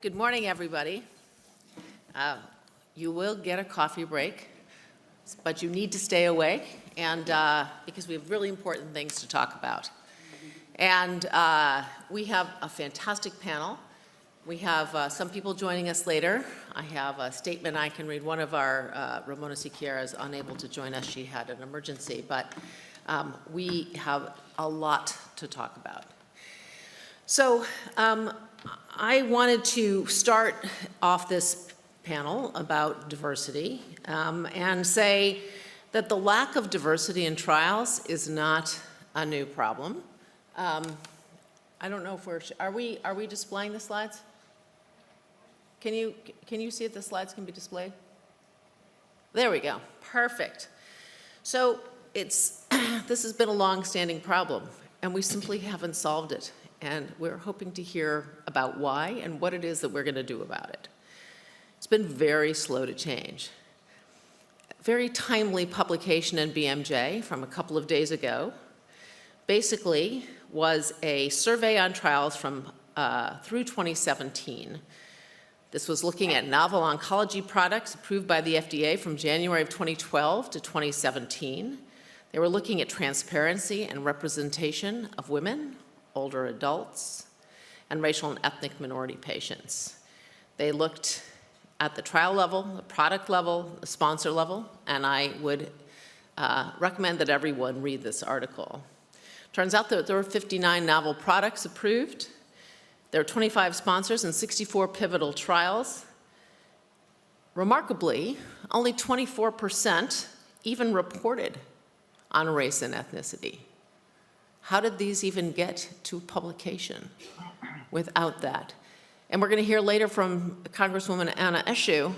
Good morning, everybody. You will get a coffee break, but you need to stay awake, and because we have really important things to talk about. And we have a fantastic panel. We have some people joining us later. I have a statement I can read. One of our, Ramona Siqueira, is unable to join us. She had an emergency, but we have a lot to talk about. So I wanted to start off this panel about diversity and say that the lack of diversity in trials is not a new problem. I don't know if are we displaying the slides? Can you see if the slides can be displayed? There we go, perfect. So this has been a long-standing problem, and we simply haven't solved it. And we're hoping to hear about why and what it is that we're going to do about it. It's been very slow to change. Very timely publication in BMJ from a couple of days ago basically was a survey on trials from through 2017. This was looking at novel oncology products approved by the FDA from January of 2012 to 2017. They were looking at transparency and representation of women, older adults, and racial and ethnic minority patients. They looked at the trial level, the product level, the sponsor level, and I would recommend that everyone read this article. Turns out that there were 59 novel products approved. There are 25 sponsors and 64 pivotal trials. Remarkably, only 24% even reported on race and ethnicity. How did these even get to publication without that? And we're going to hear later from Congresswoman Anna Eshoo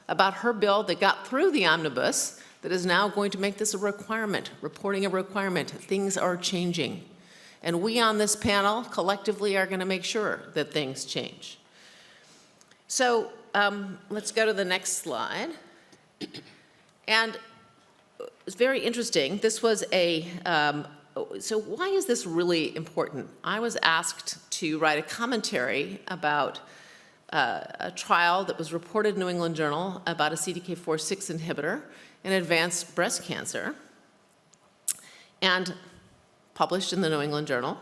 about her bill that got through the omnibus that is now going to make this a requirement, reporting a requirement. Things are changing. And we on this panel collectively are going to make sure that things change. So let's go to the next slide. And it's very interesting. This was so why is this really important? I was asked to write a commentary about a trial that was reported in New England Journal about a CDK4/6 inhibitor in advanced breast cancer and published in the New England Journal.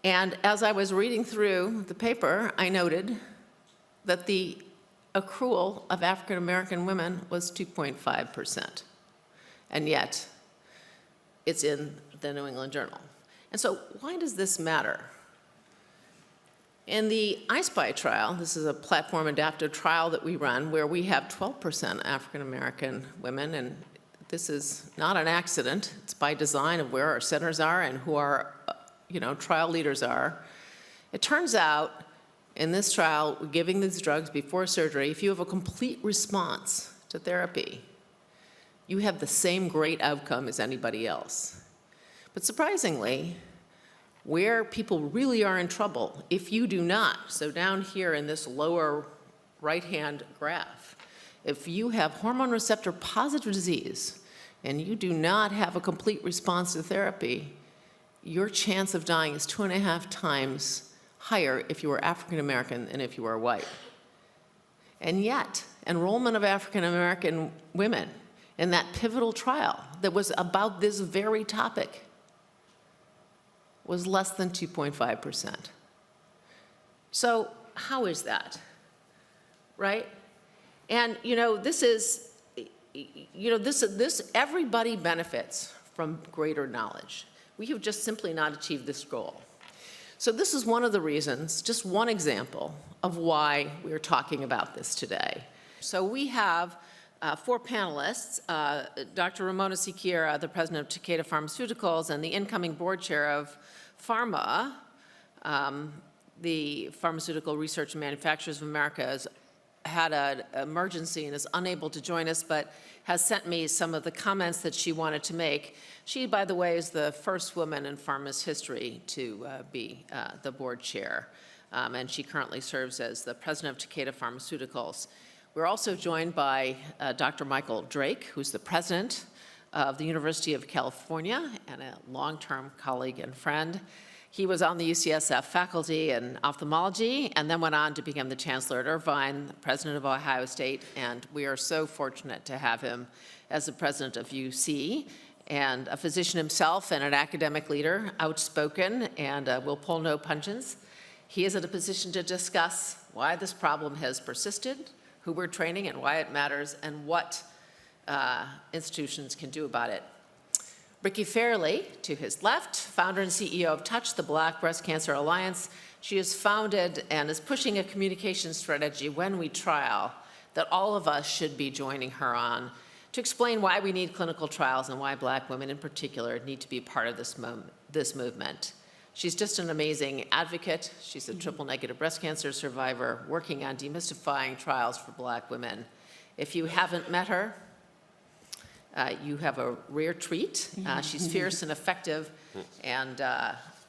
And as I was reading through the paper, I noted that the accrual of African American women was 2.5%. And yet, it's in the New England Journal. And so why does this matter? In the I-SPY trial, this is a platform adaptive trial that we run where we have 12% African American women, and this is not an accident. It's by design of where our centers are and who our trial leaders are. It turns out in this trial, we're giving these drugs before surgery. If you have a complete response to therapy, you have the same great outcome as anybody else. But surprisingly, where people really are in trouble, if you do not, so down here in this lower right-hand graph, if you have hormone receptor positive disease and you do not have a complete response to therapy, your chance of dying is 2.5 times higher if you are African American than if you are white. And yet, enrollment of African American women in that pivotal trial that was about this very topic was less than 2.5%. So how is that, right? And this everybody benefits from greater knowledge. We have just simply not achieved this goal. So this is one of the reasons, just one example of why we're talking about this today. So we have 4 panelists, Dr. Ramona Siqueira, the president of Takeda Pharmaceuticals, and the incoming board chair of PhRMA, the Pharmaceutical Research and Manufacturers of America, has had an emergency and is unable to join us, but has sent me some of the comments that she wanted to make. She, by the way, is the first woman in pharma's history to be the board chair, and she currently serves as the president of Takeda Pharmaceuticals. We're also joined by Dr. Michael Drake, who's the president of the University of California and a long-term colleague and friend, He was on the UCSF faculty in ophthalmology and then went on to become the chancellor at Irvine, president of Ohio State, and we are so fortunate to have him as the president of UC, and a physician himself and an academic leader, outspoken and will pull no punches. He is in a position to discuss why this problem has persisted, who we're training and why it matters, and what institutions can do about it. Ricky Fairley, to his left, founder and CEO of Touch, the Black Breast Cancer Alliance. She has founded and is pushing a communication strategy when we trial that all of us should be joining her on to explain why we need clinical trials and why Black women in particular need to be part of this movement. She's just an amazing advocate. She's a triple-negative breast cancer survivor working on demystifying trials for Black women. If you haven't met her, you have a rare treat. She's fierce and effective, and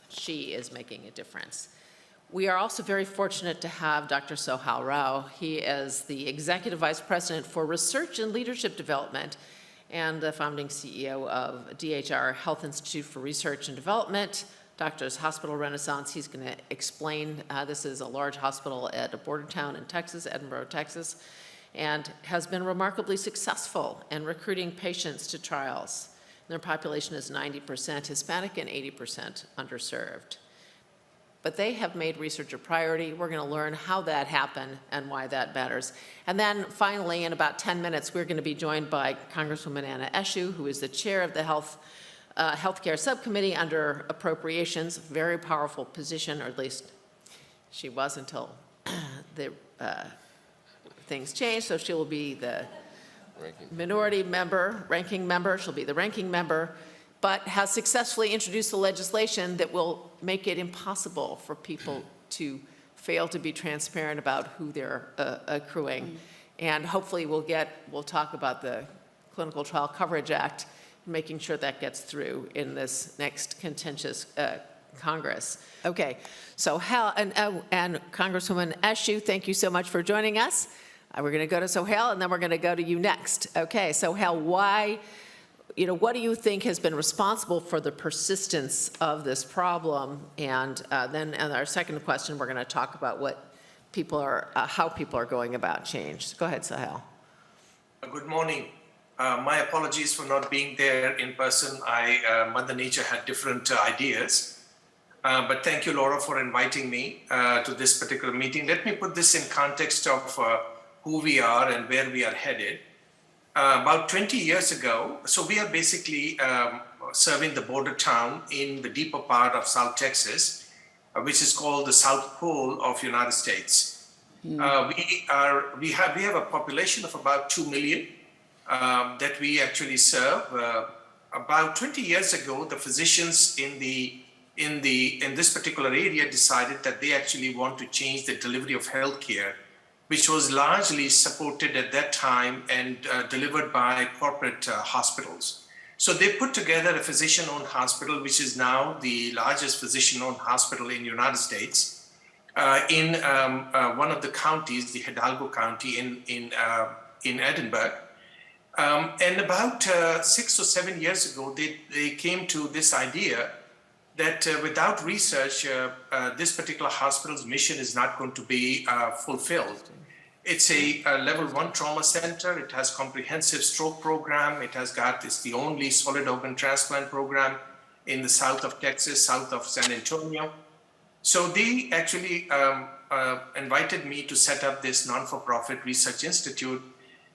she is making a difference. We are also very fortunate to have Dr. Sohail Rao. He is the Executive Vice President for Research and Leadership Development and the founding CEO of DHR Health Institute for Research and Development, Doctors Hospital Renaissance. He's going to explain, this is a large hospital at a border town in Texas, Edinburgh, Texas, and has been remarkably successful in recruiting patients to trials. Their population is 90% Hispanic and 80% underserved. But they have made research a priority. We're going to learn how that happened and why that matters. And then finally, in about 10 minutes, we're going to be joined by Congresswoman Anna Eshoo, who is the chair of the Healthcare Subcommittee under Appropriations, very powerful position, or at least she was until the things change, so she will be the ranking member, she'll be the ranking member, but has successfully introduced the legislation that will make it impossible for people to fail to be transparent about who they're accruing. And hopefully we'll talk about the Clinical Trial Coverage Act, making sure that gets through in this next contentious Congress. Okay, so Hal and Congresswoman Eshoo, thank you so much for joining us. We're going to go to Sohail, and then we're going to go to you next. Okay, Sohail, what do you think has been responsible for the persistence of this problem? And then in our second question, we're going to talk about how people are going about change. Go ahead, Sohail. Good morning. My apologies for not being there in person. Mother Nature had different ideas. But thank you, Laura, for inviting me to this particular meeting. Let me put this in context of who we are and where we are headed. About 20 years ago, so we are basically serving the border town in the deeper part of South Texas, which is called the South Pole of United States. We have a population of about 2 million that we actually serve. About 20 years ago, the physicians in this particular area decided that they actually want to change the delivery of healthcare, which was largely supported at that time and delivered by corporate hospitals. So they put together a physician-owned hospital, which is now the largest physician-owned hospital in the United States, in one of the counties, the Hidalgo County in Edinburgh. And about 6 or 7 years ago, they came to this idea that without research, this particular hospital's mission is not going to be fulfilled. It's a level 1 trauma center. It has comprehensive stroke program. It's the only solid organ transplant program in the south of Texas, south of San Antonio. So they actually invited me to set up this non-for-profit research institute.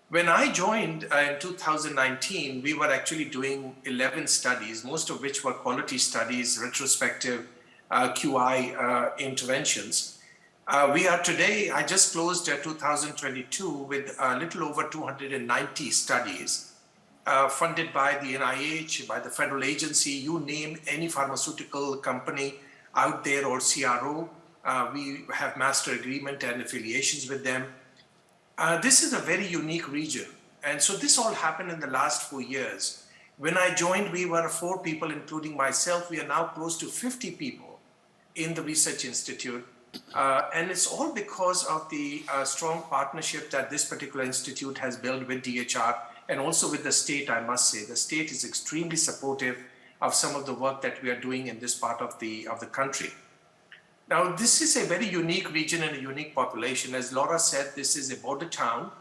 When I joined in 2019, we were actually doing 11 studies, most of which were quality studies, retrospective QI interventions. We are today, I just closed 2022 with a little over 290 studies funded by the NIH, by the federal agency, you name any pharmaceutical company out there or CRO. We have master agreement and affiliations with them. This is a very unique region. And so this all happened in the last 4 years. When I joined, we were 4 people, including myself. We are now close to 50 people in the Research Institute. And it's all because of the strong partnership that this particular institute has built with DHR and also with the state, I must say. The state is extremely supportive. of some of the work that we are doing in this part of the country. Now, this is a very unique region and a unique population. As Laura said, this is a border town.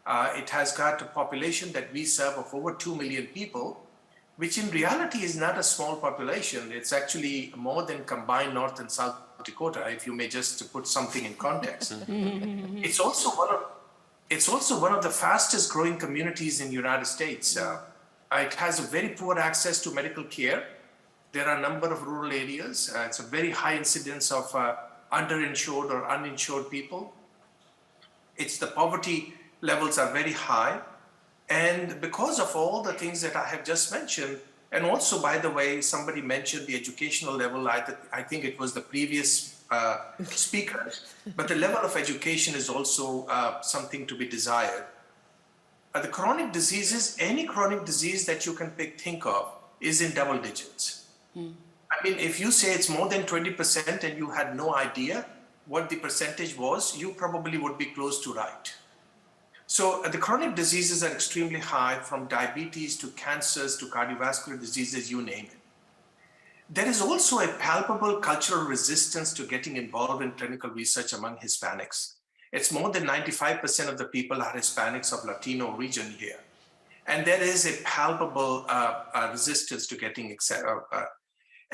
It has got a population that we serve of over 2 million people, which in reality is not a small population. It's actually more than combined North and South Dakota, if you may just put something in context. It's also one of the fastest growing communities in the United States. It has a very poor access to medical care. There are a number of rural areas. It's a very high incidence of underinsured or uninsured people. The poverty levels are very high. And because of all the things that I have just mentioned, and also, by the way, somebody mentioned the educational level. I think it was the previous speaker, but the level of education is also something to be desired. The chronic diseases, any chronic disease that you can think of is in double digits. I mean, if you say it's more than 20% and you had no idea what the percentage was, you probably would be close to right. So the chronic diseases are extremely high, from diabetes to cancers to cardiovascular diseases, you name it. There is also a palpable cultural resistance to getting involved in clinical research among Hispanics. It's more than 95% of the people are Hispanics of Latino region here. And there is a palpable resistance to getting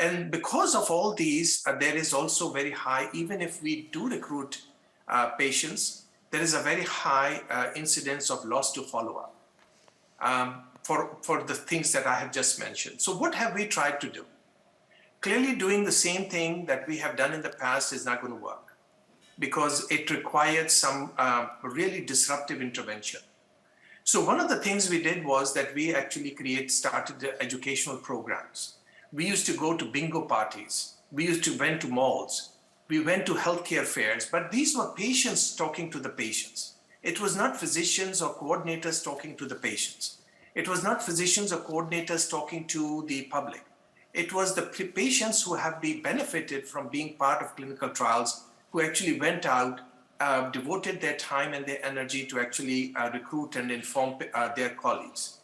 and because of all these, there is also very high, even if we do recruit patients, there is a very high incidence of loss to follow-up for the things that I have just mentioned. So what have we tried to do? Clearly, doing the same thing that we have done in the past is not going to work, because it required some really disruptive intervention. So one of the things we did was that we actually started educational programs. We used to go to bingo parties. We went to malls. We went to healthcare fairs, but these were patients talking to the patients. It was not physicians or coordinators talking to the patients. It was not physicians or coordinators talking to the public. It was the patients who have been benefited from being part of clinical trials, who actually went out, devoted their time and their energy to actually recruit and inform their colleagues.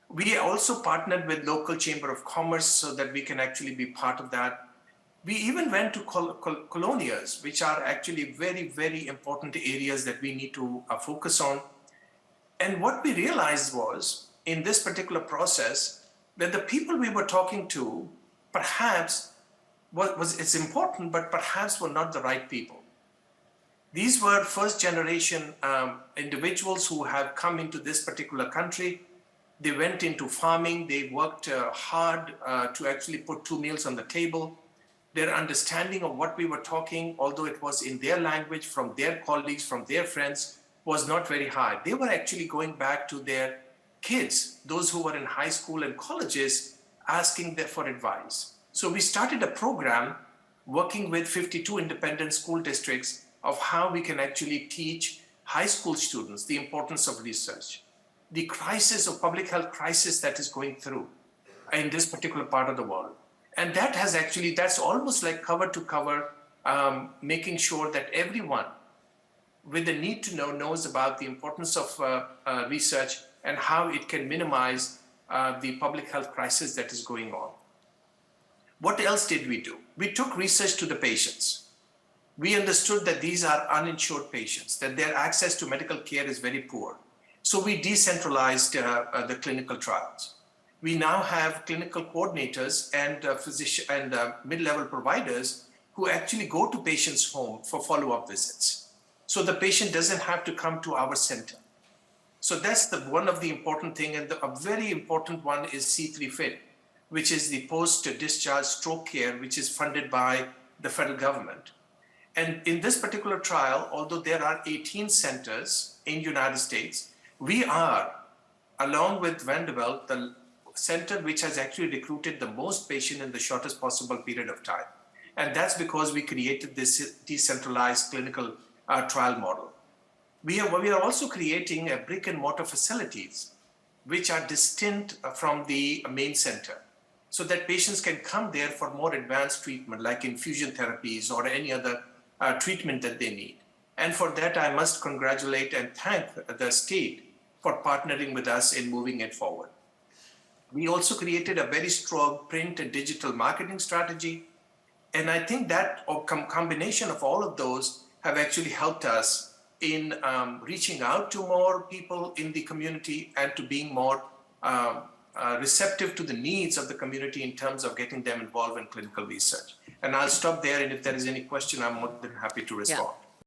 We also partnered with local Chamber of Commerce so that we can actually be part of that. We even went to colonias, which are actually very, very important areas that we need to focus on. And what we realized was, in this particular process, that the people we were talking to, perhaps, it's important, but perhaps were not the right people. These were first generation individuals who have come into this particular country. They went into farming. They worked hard to actually put 2 meals on the table. Their understanding of what we were talking, although it was in their language, from their colleagues, from their friends, was not very high. They were actually going back to their kids, those who were in high school and colleges, asking them for advice. So we started a program working with 52 independent school districts of how we can actually teach high school students the importance of research, the crisis of public health crisis that is going through in this particular part of the world. And that has actually, that's almost like cover to cover, making sure that everyone with the need to know knows about the importance of research and how it can minimize the public health crisis that is going on. What else did we do? We took research to the patients. We understood that these are uninsured patients, that their access to medical care is very poor. So we decentralized the clinical trials. We now have clinical coordinators and physician and mid-level providers who actually go to patients' home for follow-up visits. So the patient doesn't have to come to our center. So that's one of the important thing, and a very important one is C3FIT, which is the post-discharge stroke care, which is funded by the federal government. And in this particular trial, although there are 18 centers in the United States, we are, along with Vanderbilt, the center which has actually recruited the most patients in the shortest possible period of time. And that's because we created this decentralized clinical trial model. We are also creating a brick and mortar facilities which are distinct from the main center, so that patients can come there for more advanced treatment like infusion therapies or any other treatment that they need. And for that, I must congratulate and thank the state for partnering with us in moving it forward. We also created a very strong print and digital marketing strategy. And I think that combination of all of those have actually helped us in reaching out to more people in the community and to being more receptive to the needs of the community in terms of getting them involved in clinical research. And I'll stop there, and if there is any question, I'm more than happy to respond.